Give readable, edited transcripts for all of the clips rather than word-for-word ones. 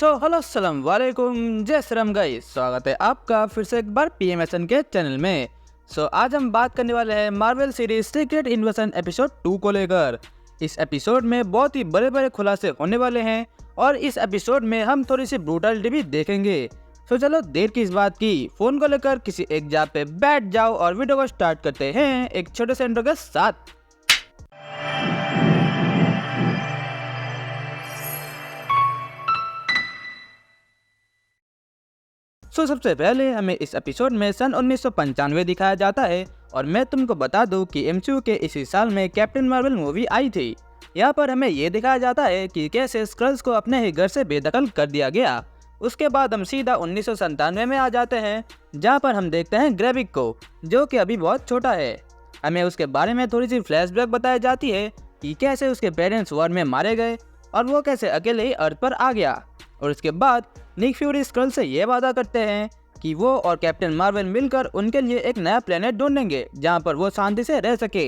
Hello अस्सलाम वालेकुम, जय श्री राम गाइस। स्वागत है आपका फिर से एक बार पीएमएसएन के चैनल में। आज हम बात करने वाले हैं Marvel series secret invasion episode 2 को लेकर। इस एपिसोड में बहुत ही बड़े बड़े खुलासे होने वाले हैं और इस एपिसोड में हम थोड़ी सी ब्रूटलिटी भी देखेंगे। चलो देर की इस बात की, फोन को लेकर किसी एक जगह पे बैठ जाओ और वीडियो को स्टार्ट करते हैं एक छोटे से इंट्रो के साथ। सबसे पहले हमें इस एपिसोड में सन 1995 दिखाया जाता है और मैं तुमको बता दूं कि एमसीयू के इसी साल में कैप्टन मार्वल मूवी आई थी। यहाँ पर हमें ये दिखाया जाता है कि कैसे स्क्रल्स को अपने ही घर से बेदखल कर दिया गया। उसके बाद हम सीधा 1997 में आ जाते हैं, जहाँ पर हम देखते हैं ग्रेविक को, जो कि अभी बहुत छोटा है। हमें उसके बारे में थोड़ी सी फ्लैशबैक बताई जाती है कि कैसे उसके पेरेंट्स वॉर में मारे गए और वो कैसे अकेले ही अर्थ पर आ गया। और उसके बाद निक फ्यूरी स्क्रल से ये वादा करते हैं कि वो और कैप्टन मार्वल मिलकर उनके लिए एक नया प्लेनेट ढूंढेंगे जहाँ पर वो शांति से रह सके।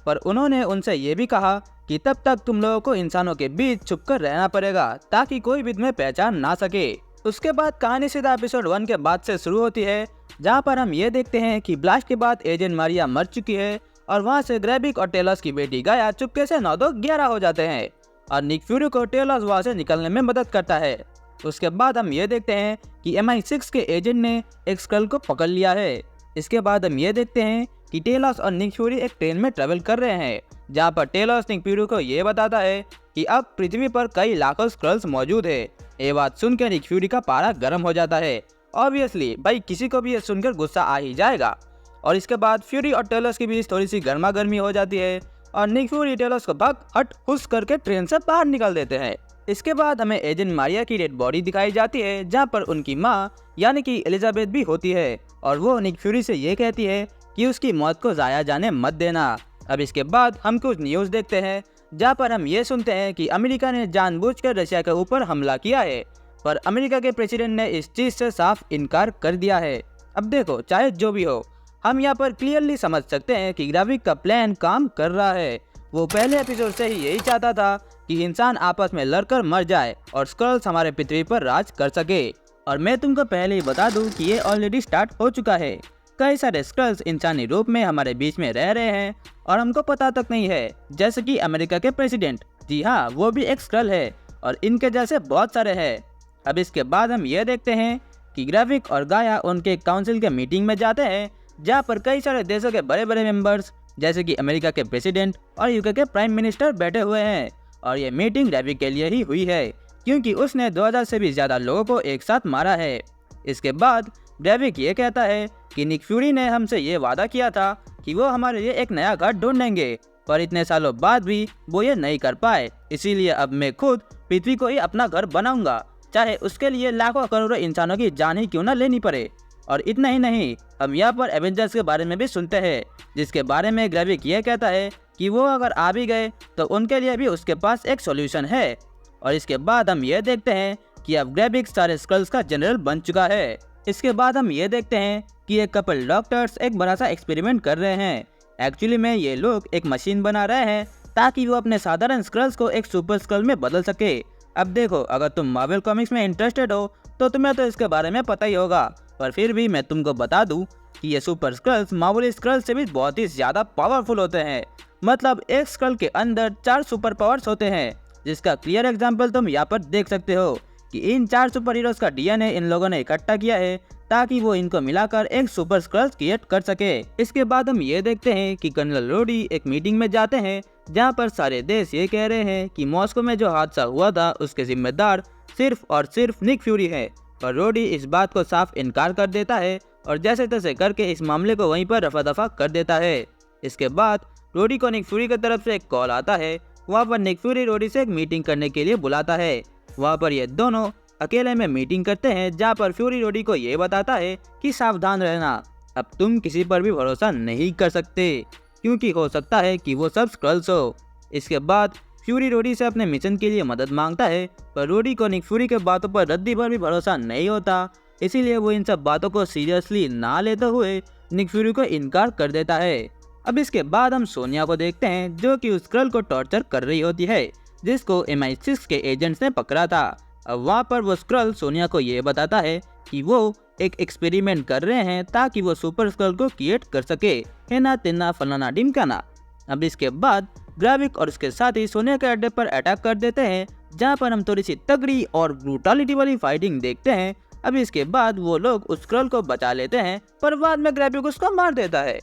पर उन्होंने उनसे ये भी कहा कि तब तक तुम लोगों को इंसानों के बीच छुपकर रहना पड़ेगा ताकि कोई भी तुम्हें पहचान ना सके। उसके बाद कहानी सीधा एपिसोड 1 के बाद से शुरू होती है, जहाँ पर हम ये देखते हैं कि ब्लास्ट के बाद एजेंट मारिया मर चुकी है और वहाँ से ग्रेविक और टेलस की बेटी गाया चुपके से 9-2-11 हो जाते हैं और निक फ्यूरी को टेलस वहाँ से निकलने में मदद करता है। उसके बाद हम ये देखते हैं कि MI6 के एजेंट ने एक स्क्रल को पकड़ लिया है। इसके बाद हम ये देखते हैं कि टेलस और निक फ्यूरी एक ट्रेन में ट्रेवल कर रहे हैं, जहाँ पर टेलस निक फ्यूरी को ये बताता है कि अब पृथ्वी पर कई लाखों स्क्रल्स मौजूद है। ये बात सुनकर निक फ्यूरी का पारा गर्म हो जाता है। ऑब्वियसली भाई किसी को भी ये सुनकर गुस्सा आ ही जाएगा। और इसके बाद फ्यूरी और टेलस के बीच थोड़ी सी गर्मा गर्मी हो जाती है और निक फ्यूरी टेलस को भग हट हुस करके ट्रेन से बाहर निकाल देते हैं। इसके बाद हमें एजेंट मारिया की डेड बॉडी दिखाई जाती है, जहां पर उनकी माँ यानी कि एलिजाबेथ भी होती है और वो निक फ्यूरी से ये कहती है कि उसकी मौत को जाया जाने मत देना। अब इसके बाद हम कुछ न्यूज़ देखते हैं, जहां पर हम ये सुनते हैं कि अमेरिका ने जानबूझकर रशिया के ऊपर हमला किया है, पर अमेरिका के प्रेसिडेंट ने इस चीज़ से साफ इनकार कर दिया है। अब देखो, चाहे जो भी हो, हम यहाँ पर क्लियरली समझ सकते हैं कि ग्रेविक का प्लान काम कर रहा है। वो पहले एपिसोड से ही यही चाहता था कि इंसान आपस में लड़कर मर जाए और स्क्रल्स हमारे पृथ्वी पर राज कर सके। और मैं तुमको पहले ही बता दूं कि ये ऑलरेडी स्टार्ट हो चुका है। कई सारे स्क्रल्स इंसानी रूप में हमारे बीच में रह रहे हैं और हमको पता तक नहीं है, जैसे कि अमेरिका के प्रेसिडेंट, जी हाँ वो भी एक स्क्रल है और इनके जैसे बहुत सारे हैं। अब इसके बाद हम ये देखते हैं कि ग्रेविक और गाया उनके काउंसिल के मीटिंग में जाते हैं, जहाँ पर कई सारे देशों के बड़े बड़े मेंबर्स जैसे कि अमेरिका के प्रेसिडेंट और यूके के प्राइम मिनिस्टर बैठे हुए हैं। और ये मीटिंग ग्रेविक के लिए ही हुई है, क्योंकि उसने 2000 से भी ज़्यादा लोगों को एक साथ मारा है। इसके बाद ग्रेविक ये कहता है कि निक फ्यूरी ने हमसे ये वादा किया था कि वो हमारे लिए एक नया घर ढूंढेंगे, पर इतने सालों बाद भी वो ये नहीं कर पाए। इसीलिए अब मैं खुद पृथ्वी को ही अपना घर बनाऊंगा, चाहे उसके लिए लाखों करोड़ों इंसानों की जान ही क्यों न लेनी पड़े। और इतना ही नहीं, हम यहाँ पर एवेंजर्स के बारे में भी सुनते हैं, जिसके बारे में ग्रेविक ये कहता है कि वो अगर आ भी गए तो उनके लिए भी उसके पास एक सॉल्यूशन है। और इसके बाद हम ये देखते हैं कि अब ग्रेविक सारे स्क्रल्स का जनरल बन चुका है। इसके बाद हम ये देखते हैं कि एक कपल डॉक्टर्स एक बड़ा सा एक्सपेरिमेंट कर रहे हैं। एक्चुअली में ये लोग एक मशीन बना रहे हैं ताकि वो अपने साधारण स्क्रल्स को एक सुपर स्क्रल में बदल सके। अब देखो, अगर तुम मार्वल कॉमिक्स में इंटरेस्टेड हो तो तुम्हें तो इसके बारे में पता ही होगा, पर फिर भी मैं तुमको बता दूं कि ये सुपर स्क्रल्स मामूली स्क्रल्स से भी बहुत ही ज़्यादा पावरफुल होते हैं। मतलब एक स्क्रल के अंदर 4 सुपर पावर्स होते हैं, जिसका क्लियर एग्जांपल तुम यहाँ पर देख सकते हो कि इन 4 सुपर हीरोज का DNA इन लोगों ने इकट्ठा किया है ताकि वो इनको मिलाकर एक सुपर स्क्रल क्रिएट कर सके। इसके बाद हम ये देखते हैं कि कर्नल रोडी एक मीटिंग में जाते हैं, जहाँ पर सारे देश ये कह रहे हैं कि मॉस्को में जो हादसा हुआ था उसके जिम्मेदार सिर्फ और सिर्फ निक फ्यूरी है। पर रोडी इस बात को साफ इनकार कर देता है और जैसे तैसे करके इस मामले को वहीं पर रफा दफा कर देता है। इसके बाद रोडी को निक फ्यूरी की तरफ से एक कॉल आता है। वहाँ पर निक फ्यूरी रोडी से एक मीटिंग करने के लिए बुलाता है। वहाँ पर ये दोनों अकेले में मीटिंग करते हैं, जहाँ पर फ्यूरी रोडी को ये बताता है कि सावधान रहना, अब तुम किसी पर भी भरोसा नहीं कर सकते, क्योंकि हो सकता है कि वो सब स्क्रल्स हो। इसके बाद फ्यूरी रोडी से अपने मिशन के लिए मदद मांगता है, पर रोडी को निक फ्यूरी के बातों पर रद्दी भर भी भरोसा नहीं होता, इसीलिए वो इन सब बातों को सीरियसली ना लेते हुए निक फ्यूरी को इनकार कर देता है। अब इसके बाद हम सोनिया को देखते हैं, जो कि उस स्क्रल को टॉर्चर कर रही होती है, जिसको MI6 के एजेंट्स ने पकड़ा था। अब वहाँ पर वो स्क्रल सोनिया को ये बताता है कि वो एक एक्सपेरिमेंट कर रहे हैं ताकि वो सुपर स्क्रल को क्रिएट कर सके, है ना तेना फलाना ढिमकाना। अब इसके बाद ग्राविक और उसके साथी सोनिया के अड्डे पर अटैक कर देते हैं, जहाँ पर हम थोड़ी सी तगड़ी और ब्रूटालिटी वाली फाइटिंग देखते हैं। अब इसके बाद वो लोग उस स्क्रल को बचा लेते हैं, पर बाद में ग्राविक उसको मार देता है।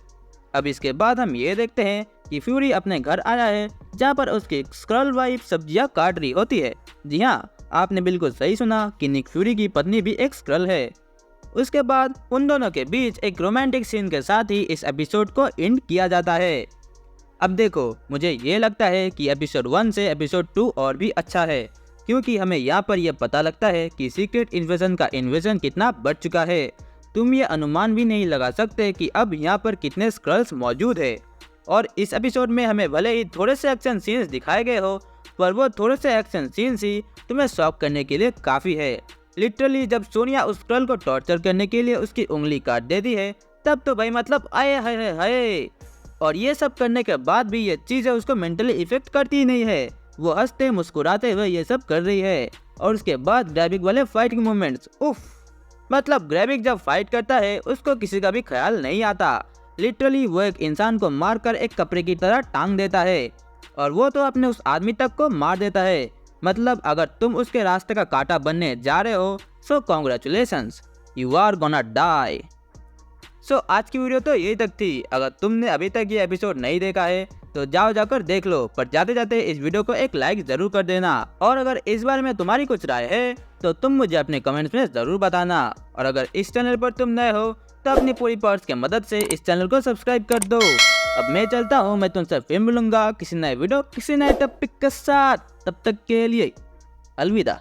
अब इसके बाद हम ये देखते हैं कि फ्यूरी अपने घर आया है, जहाँ पर उसकी स्क्रल वाइफ सब्जियां काट रही होती है। जी हाँ, आपने बिल्कुल सही सुना कि निक फ्यूरी की पत्नी भी एक स्क्रल है। उसके बाद उन दोनों के बीच एक रोमांटिक सीन के साथ ही इस एपिसोड को एंड किया जाता है। अब देखो, मुझे ये लगता है कि एपिसोड 1 से एपिसोड 2 और भी अच्छा है, क्योंकि हमें यहाँ पर यह पता लगता है कि सीक्रेट इन्वेजन का इन्वेजन कितना बढ़ चुका है। तुम ये अनुमान भी नहीं लगा सकते कि अब यहाँ पर कितने स्क्रल्स मौजूद है। और इस एपिसोड में हमें भले ही थोड़े से एक्शन सीन्स दिखाए गए हो, पर वो थोड़े से एक्शन सीन्स ही तुम्हें शॉक करने के लिए काफ़ी है। लिटरली जब सोनिया उस स्क्रल को टॉर्चर करने के लिए उसकी उंगली काट देती है, तब तो भाई मतलब आए हाय हाय। और ये सब करने के बाद भी ये चीज़ें उसको मेंटली इफेक्ट करती ही नहीं है। वो हंसते मुस्कुराते हुए ये सब कर रही है। और उसके बाद ग्रैबिक वाले फाइटिंग मूवमेंट्स, उफ, मतलब ग्रैबिक जब फाइट करता है उसको किसी का भी ख्याल नहीं आता। लिटरली वो एक इंसान को मारकर एक कपड़े की तरह टांग देता है, और वो तो अपने उस आदमी तक को मार देता है। मतलब अगर तुम उसके रास्ते का कांटा बनने जा रहे हो, so congratulations, you are gonna die. So आज की वीडियो तो यही तक थी। अगर तुमने अभी तक ये एपिसोड नहीं देखा है तो जाओ जाकर देख लो, पर जाते जाते इस वीडियो को एक लाइक जरूर कर देना। और अगर इस बारे में तुम्हारी कुछ राय है तो तुम मुझे अपने कमेंट्स में जरूर बताना। और अगर इस चैनल पर तुम नए हो तो अपनी पूरी पावर्स की मदद से इस चैनल को सब्सक्राइब कर दो। अब मैं चलता हूँ, मैं तुमसे फिर मिलूंगा किसी नए वीडियो किसी नए टॉपिक के साथ। तब तक के लिए अलविदा।